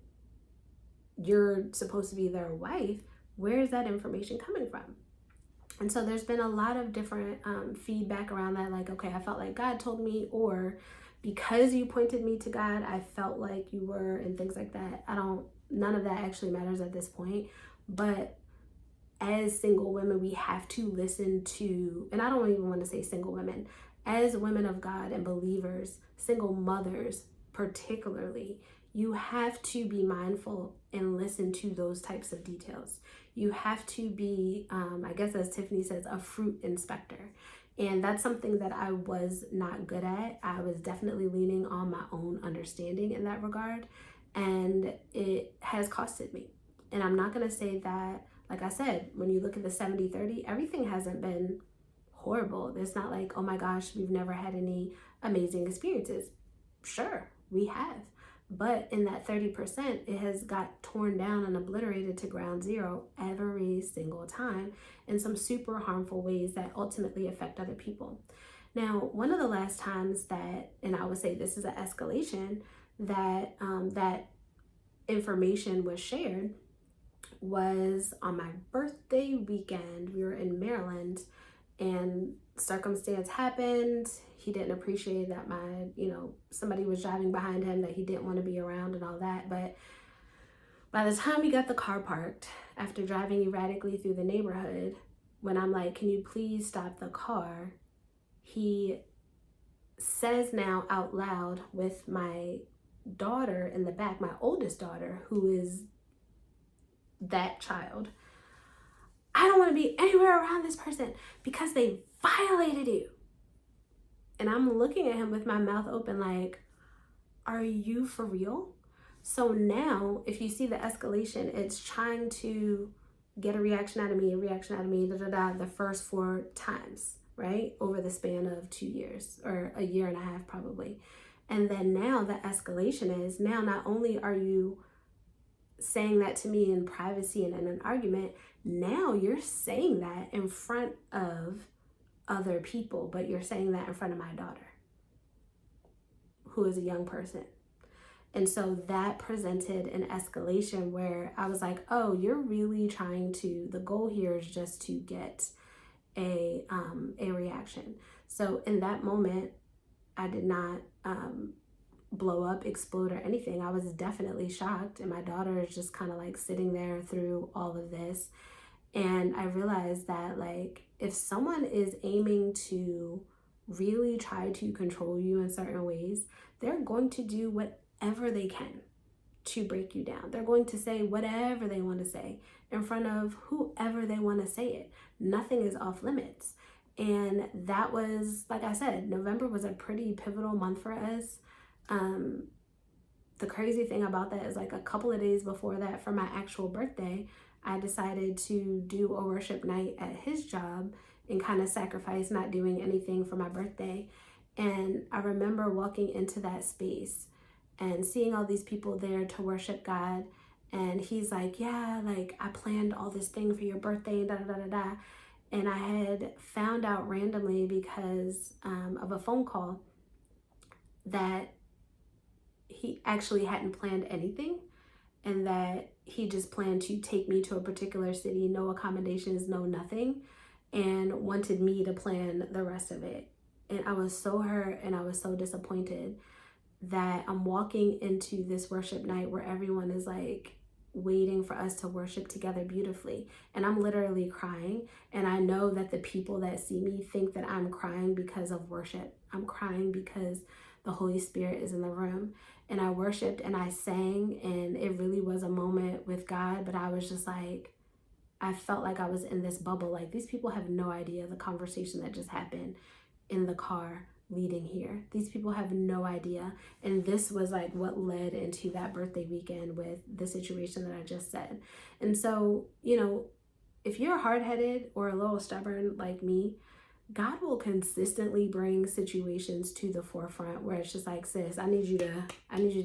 you're supposed to be their wife, where is that information coming from? And so there's been a lot of different feedback around that, like, okay, I felt like God told me, or because you pointed me to God, I felt like you were, and things like that. None of that actually matters at this point. But as single women, we have to listen to, and I don't even want to say single women, as women of God and believers, single mothers particularly, you have to be mindful and listen to those types of details. You have to be, I guess as Tiffany says, a fruit inspector. And that's something that I was not good at. I was definitely leaning on my own understanding in that regard. And it has costed me. And I'm not going to say that, like I said, when you look at the 70-30, everything hasn't been horrible. It's not like, oh my gosh, we've never had any amazing experiences. Sure, we have. But in that 30%, it has got torn down and obliterated to ground zero every single time in some super harmful ways that ultimately affect other people. Now, one of the last times that, and I would say this is an escalation, that that information was shared was on my birthday weekend. We were in Maryland, and circumstance happened. He didn't appreciate that somebody was driving behind him that he didn't want to be around and all that. But by the time we got the car parked, after driving erratically through the neighborhood, when I'm like, can you please stop the car? He says now out loud with my daughter in the back, my oldest daughter, who is that child, I don't want to be anywhere around this person because they violated you. And I'm looking at him with my mouth open like, are you for real? So now, if you see the escalation, it's trying to get a reaction out of me, the first 4 times, right? Over the span of 2 years or a year and a half probably. And then now the escalation is, now not only are you saying that to me in privacy and in an argument, now you're saying that in front of other people, but you're saying that in front of my daughter, who is a young person. And so that presented an escalation where I was like, oh, you're really trying to, the goal here is just to get a reaction. So in that moment, I did not blow up, explode, or anything. I was definitely shocked, and my daughter is just kind of like sitting there through all of this. And I realized that, like, if someone is aiming to really try to control you in certain ways, they're going to do whatever they can to break you down. They're going to say whatever they want to say in front of whoever they want to say it. Nothing is off limits. And that was, like I said, November was a pretty pivotal month for us. The crazy thing about that is, like, a couple of days before that, for my actual birthday, I decided to do a worship night at his job and kind of sacrifice not doing anything for my birthday. And I remember walking into that space and seeing all these people there to worship God And he's like, yeah, like I planned all this thing for your birthday, da da da da da. And I had found out randomly because of a phone call that he actually hadn't planned anything, and that he just planned to take me to a particular city, no accommodations, no nothing, and wanted me to plan the rest of it. And I was so hurt and I was so disappointed that I'm walking into this worship night where everyone is like waiting for us to worship together beautifully. And I'm literally crying. And I know that the people that see me think that I'm crying because of worship. I'm crying because the Holy Spirit is in the room. And I worshiped and I sang, and it really was a moment with God. But I was just like, I felt like I was in this bubble. Like, these people have no idea the conversation that just happened in the car leading here. These people have no idea. And this was like what led into that birthday weekend with the situation that I just said. And so, you know, if you're hard-headed or a little stubborn like me, God will consistently bring situations to the forefront where it's just like, sis, I need you to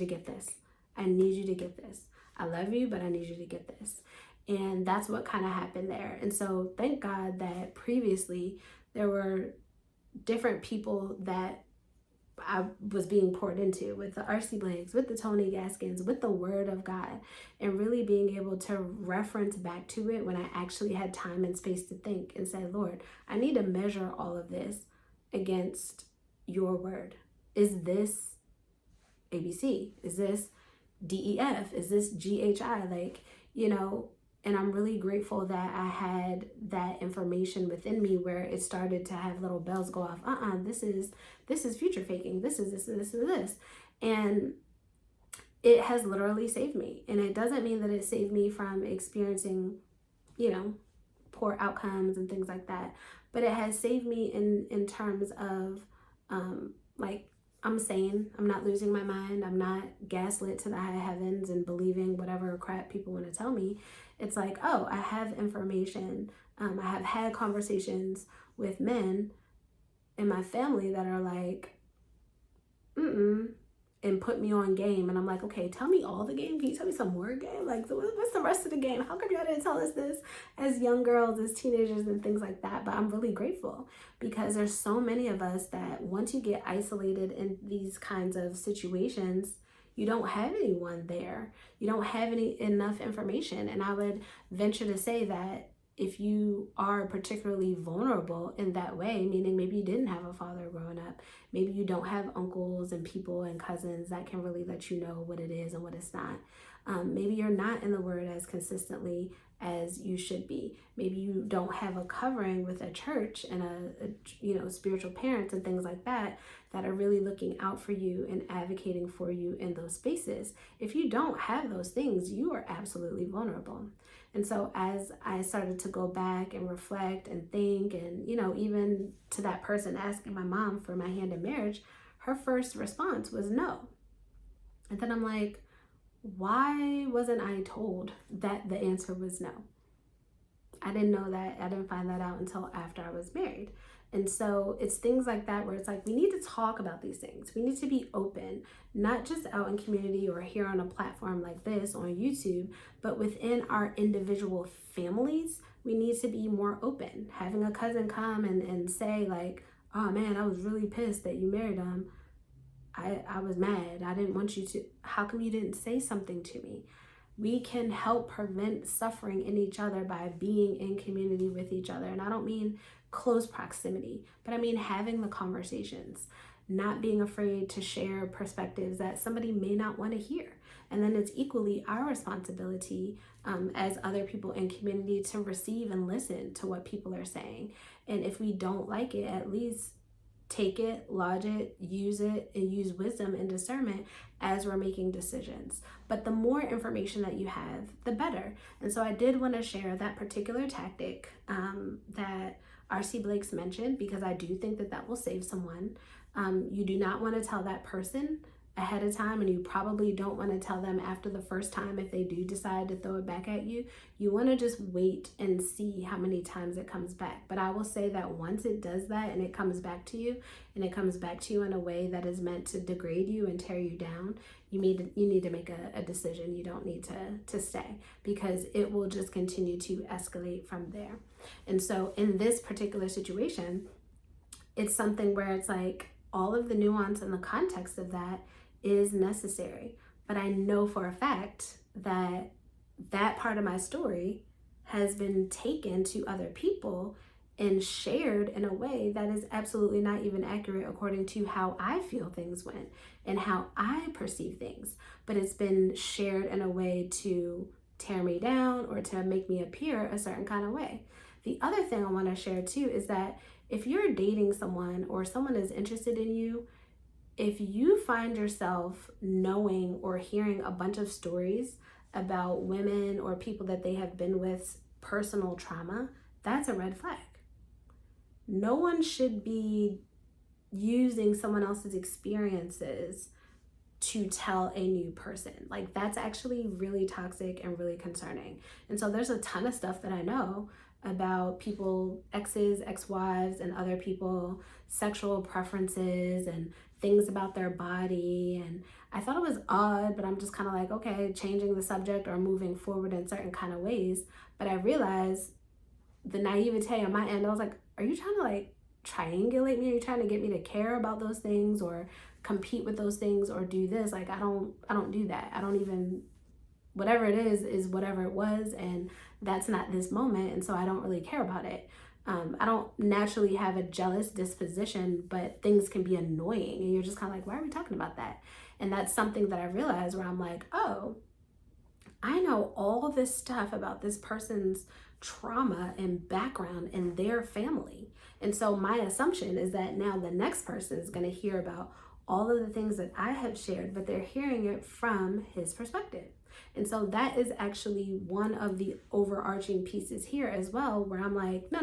get this. I need you to get this. I love you, but I need you to get this. And that's what kind of happened there. And so thank God that previously there were different people that I was being poured into, with the R.C. Blakes, with the Tony Gaskins, with the Word of God, and really being able to reference back to it when I actually had time and space to think and say, Lord, I need to measure all of this against your word. Is this ABC? Is this DEF? Is this GHI? Like, you know, and I'm really grateful that I had that information within me where it started to have little bells go off. This is future faking. This is this. And it has literally saved me. And it doesn't mean that it saved me from experiencing, you know, poor outcomes and things like that. But it has saved me in terms of like, I'm sane. I'm not losing my mind. I'm not gaslit to the high heavens and believing whatever crap people want to tell me. It's like, oh, I have information. I have had conversations with men in my family that are like, and put me on game. And I'm like, okay, tell me all the game. Can you tell me some more game? Like, so what's the rest of the game? How come y'all didn't tell us this as young girls, as teenagers, and things like that? But I'm really grateful, because there's so many of us that once you get isolated in these kinds of situations, you don't have anyone there. You don't have enough information. And I would venture to say that if you are particularly vulnerable in that way, meaning maybe you didn't have a father growing up, maybe you don't have uncles and people and cousins that can really let you know what it is and what it's not. Maybe you're not in the Word as consistently as you should be. Maybe you don't have a covering with a church and a spiritual parents and things like that are really looking out for you and advocating for you in those spaces. If you don't have those things, you are absolutely vulnerable. And so as I started to go back and reflect and think, and, you know, even to that person asking my mom for my hand in marriage, her first response was no. And then I'm like, why wasn't I told that the answer was no? I didn't know that. I didn't find that out until after I was married. And so it's things like that where it's like, we need to talk about these things. We need to be open, not just out in community or here on a platform like this on YouTube, but within our individual families. We need to be more open. Having a cousin come and say like, oh man, I was really pissed that you married him. I was mad. I didn't want you to. How come you didn't say something to me? We can help prevent suffering in each other by being in community with each other. And I don't mean close proximity, but I mean having the conversations, not being afraid to share perspectives that somebody may not want to hear. And then it's equally our responsibility as other people in community to receive and listen to what people are saying. And if we don't like it, at least take it, lodge it, and use wisdom and discernment as we're making decisions. But the more information that you have, the better. And so I did want to share that particular tactic that R.C. Blakes mentioned, because I do think that will save someone. You do not want to tell that person ahead of time, and you probably don't want to tell them after the first time if they do decide to throw it back at you. You want to just wait and see how many times it comes back. But I will say that once it does that and it comes back to you, and it comes back to you in a way that is meant to degrade you and tear you down, you need to make a decision. You don't need to stay, because it will just continue to escalate from there. And so in this particular situation, it's something where it's like all of the nuance and the context of that is necessary. But I know for a fact that that part of my story has been taken to other people and shared in a way that is absolutely not even accurate according to how I feel things went and how I perceive things. But it's been shared in a way to tear me down or to make me appear a certain kind of way. The other thing I want to share too is that if you're dating someone or someone is interested in you, if you find yourself knowing or hearing a bunch of stories about women or people that they have been with, personal trauma, that's a red flag. No one should be using someone else's experiences to tell a new person. Like, that's actually really toxic and really concerning. And so there's a ton of stuff that I know about people, exes, ex-wives, and other people, sexual preferences and things about their body. And I thought it was odd, but I'm just kind of like, okay, changing the subject or moving forward in certain kind of ways. But I realized the naivete on my end, I was like, are you trying to like triangulate me? Are you trying to get me to care about those things or compete with those things or do this? Like, I don't do that. I don't even, whatever it is whatever it was, and that's not this moment, and so I don't really care about it. I don't naturally have a jealous disposition, but things can be annoying, and you're just kind of like, why are we talking about that? And that's something that I realized where I'm like, oh, I know all this stuff about this person's trauma and background and their family. And so my assumption is that now the next person is going to hear about all of the things that I have shared, but they're hearing it from his perspective. And so that is actually one of the overarching pieces here as well, where I'm like, no.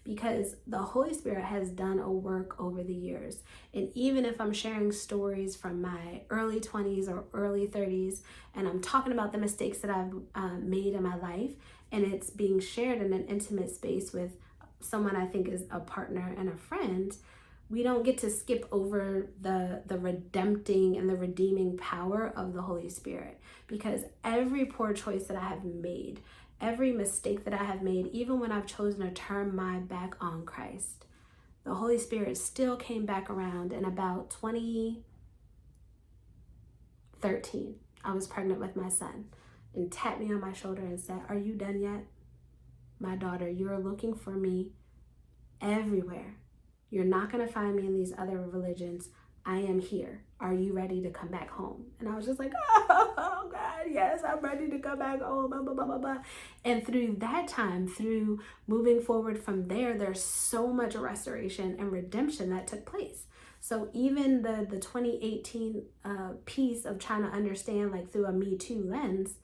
Because the Holy Spirit has done a work over the years. And even if I'm sharing stories from my early 20s or early 30s, and I'm talking about the mistakes that I've made in my life, and it's being shared in an intimate space with someone I think is a partner and a friend, we don't get to skip over the redempting and the redeeming power of the Holy Spirit. Because every poor choice that I have made, every mistake that I have made, even when I've chosen to turn my back on Christ, the Holy Spirit still came back around. In about 2013, I was pregnant with my son, and tapped me on my shoulder and said, "Are you done yet? My daughter, you're looking for me everywhere. You're not going to find me in these other religions. I am here. Are you ready to come back home?" And I was just like, oh God, yes, I'm ready to come back home, blah, blah, blah, blah, blah. And through that time, through moving forward from there, there's so much restoration and redemption that took place. So even the 2018 piece of trying to understand, like through a Me Too lens,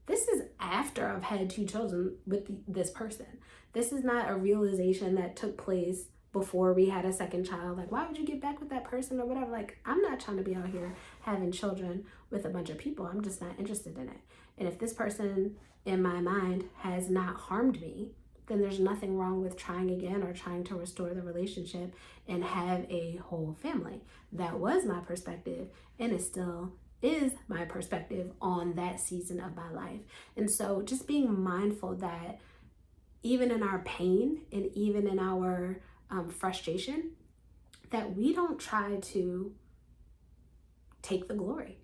this is after I've had 2 children with this person. This is not a realization that took place before we had a second child. Like, why would you get back with that person or whatever? Like, I'm not trying to be out here having children with a bunch of people. I'm just not interested in it. And if this person in my mind has not harmed me, then there's nothing wrong with trying again or trying to restore the relationship and have a whole family. That was my perspective, and it still is my perspective on that season of my life. And so just being mindful that even in our pain and even in our frustration, that we don't try to take the glory.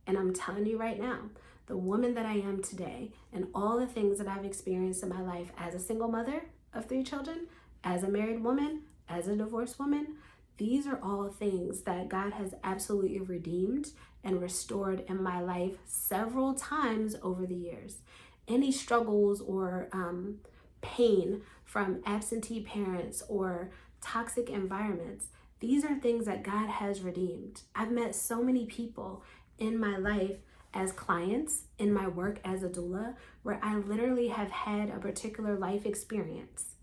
And I'm telling you right now, the woman that I am today and all the things that I've experienced in my life as a single mother of 3 children, as a married woman, as a divorced woman, these are all things that God has absolutely redeemed and restored in my life several times over the years. Any struggles or pain from absentee parents or toxic environments, these are things that God has redeemed. I've met so many people in my life as clients, in my work as a doula, where I literally have had a particular life experience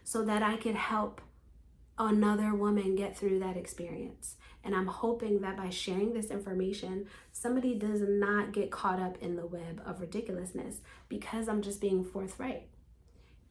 so that I could help another woman get through that experience. And I'm hoping that by sharing this information, somebody does not get caught up in the web of ridiculousness, because I'm just being forthright.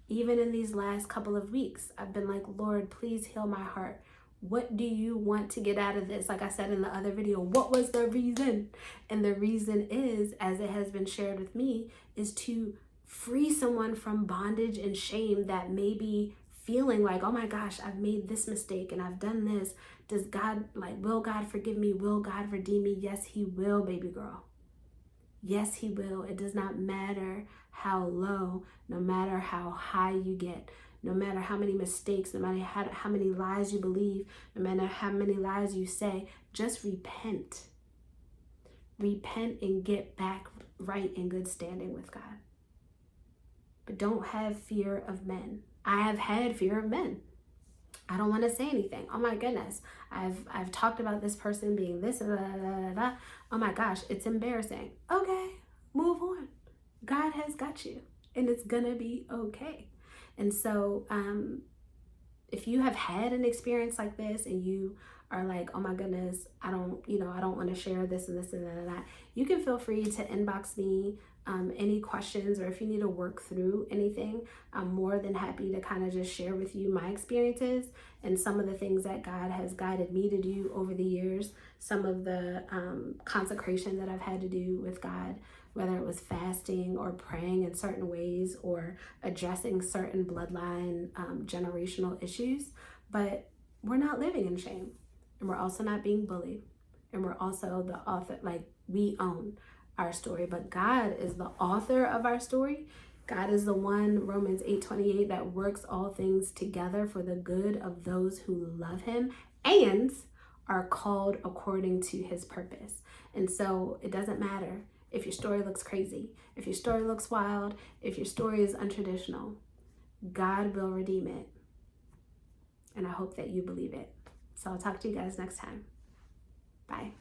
Even in these last couple of weeks, I've been like, Lord, please heal my heart. What do you want to get out of this? Like I said in the other video, what was the reason? And the reason is, as it has been shared with me, is to free someone from bondage and shame that may be feeling like, oh my gosh, I've made this mistake and I've done this. Does God, will God forgive me? Will God redeem me? Yes, he will, baby girl. Yes, he will. It does not matter how low, no matter how high you get, no matter how many mistakes, no matter how many lies you believe, no matter how many lies you say, just repent. Repent and get back right in good standing with God. But don't have fear of men. I have had fear of men. I don't want to say anything. Oh my goodness. I've talked about this person being this, blah, blah, blah, blah. Oh my gosh, it's embarrassing. Okay, move on. God has got you, and it's gonna be okay. And so if you have had an experience like this and you are like, oh my goodness, I don't want to share this and this and that, you can feel free to inbox me any questions, or if you need to work through anything, I'm more than happy to kind of just share with you my experiences and some of the things that God has guided me to do over the years, some of the consecration that I've had to do with God, whether it was fasting or praying in certain ways or addressing certain bloodline generational issues. But we're not living in shame, and we're also not being bullied, and we're also the author, we own our story, but God is the author of our story. God is the one, Romans 8:28, that works all things together for the good of those who love him and are called according to his purpose. And so it doesn't matter if your story looks crazy, if your story looks wild, if your story is untraditional, God will redeem it. And I hope that you believe it. So I'll talk to you guys next time. Bye.